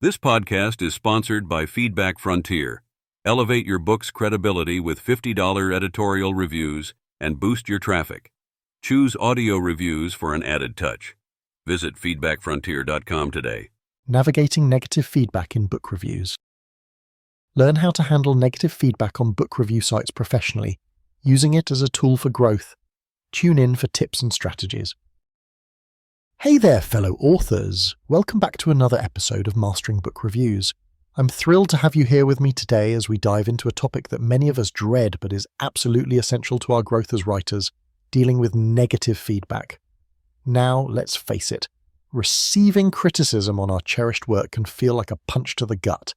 This podcast is sponsored by Feedback Frontier. Elevate your book's credibility with $50 editorial reviews and boost your traffic. Choose audio reviews for an added touch. Visit feedbackfrontier.com today. Navigating negative feedback in book reviews. Learn how to handle negative feedback on book review sites professionally, using it as a tool for growth. Tune in for tips and strategies. Hey there, fellow authors! Welcome back to another episode of Mastering Book Reviews. I'm thrilled to have you here with me today as we dive into a topic that many of us dread but is absolutely essential to our growth as writers, dealing with negative feedback. Now, let's face it, receiving criticism on our cherished work can feel like a punch to the gut.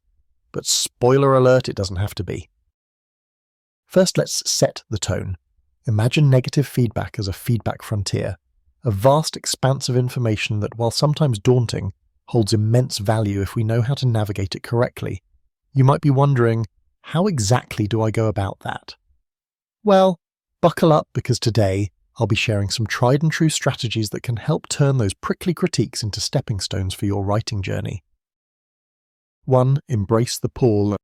But spoiler alert, it doesn't have to be. First, let's set the tone. Imagine negative feedback as a feedback frontier. A vast expanse of information that, while sometimes daunting, holds immense value if we know how to navigate it correctly. You might be wondering, how exactly do I go about that? Well, buckle up because today I'll be sharing some tried and true strategies that can help turn those prickly critiques into stepping stones for your writing journey. 1. Embrace the pause.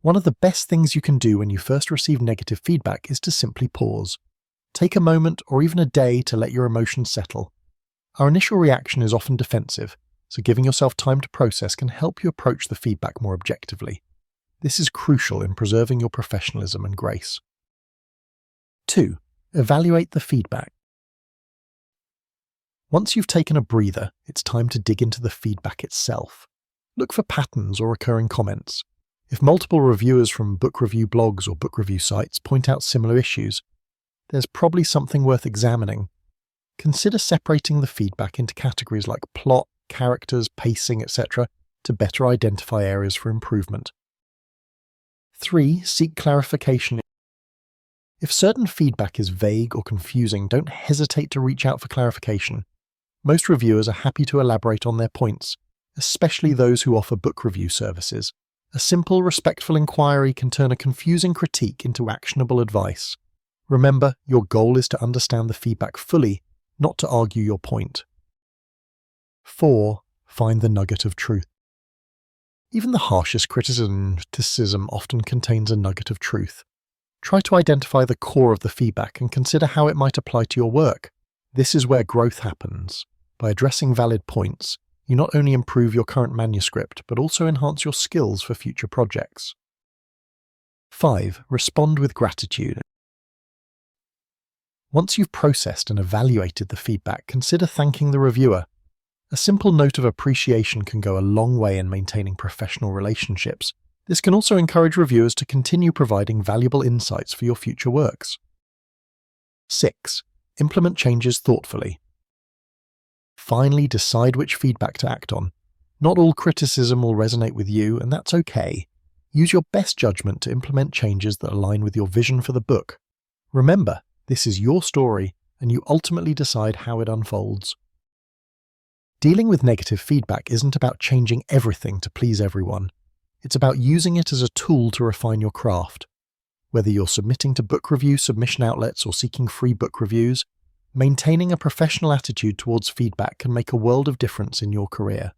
One of the best things you can do when you first receive negative feedback is to simply pause. Take a moment or even a day to let your emotions settle. Our initial reaction is often defensive, so giving yourself time to process can help you approach the feedback more objectively. This is crucial in preserving your professionalism and grace. 2. Evaluate the feedback. Once you've taken a breather, it's time to dig into the feedback itself. Look for patterns or recurring comments. If multiple reviewers from book review blogs or book review sites point out similar issues, there's probably something worth examining. Consider separating the feedback into categories like plot, characters, pacing, etc. to better identify areas for improvement. 3. Seek clarification. If certain feedback is vague or confusing, don't hesitate to reach out for clarification. Most reviewers are happy to elaborate on their points, especially those who offer book review services. A simple, respectful inquiry can turn a confusing critique into actionable advice. Remember, your goal is to understand the feedback fully, not to argue your point. 4. Find the nugget of truth. Even the harshest criticism often contains a nugget of truth. Try to identify the core of the feedback and consider how it might apply to your work. This is where growth happens. By addressing valid points, you not only improve your current manuscript, but also enhance your skills for future projects. 5. Respond with gratitude. Once you've processed and evaluated the feedback, consider thanking the reviewer. A simple note of appreciation can go a long way in maintaining professional relationships. This can also encourage reviewers to continue providing valuable insights for your future works. 6. Implement changes thoughtfully. Finally, decide which feedback to act on. Not all criticism will resonate with you, and that's okay. Use your best judgment to implement changes that align with your vision for the book. Remember, this is your story, and you ultimately decide how it unfolds. Dealing with negative feedback isn't about changing everything to please everyone. It's about using it as a tool to refine your craft. Whether you're submitting to book review submission outlets or seeking free book reviews, maintaining a professional attitude towards feedback can make a world of difference in your career.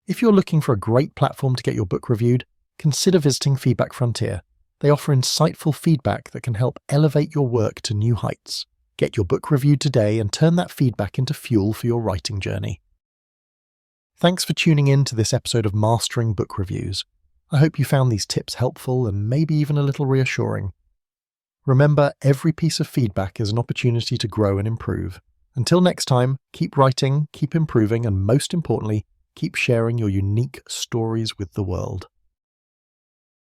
If you're looking for a great platform to get your book reviewed, consider visiting Feedback Frontier. They offer insightful feedback that can help elevate your work to new heights. Get your book reviewed today and turn that feedback into fuel for your writing journey. Thanks for tuning in to this episode of Mastering Book Reviews. I hope you found these tips helpful and maybe even a little reassuring. Remember, every piece of feedback is an opportunity to grow and improve. Until next time, keep writing, keep improving, and most importantly, keep sharing your unique stories with the world.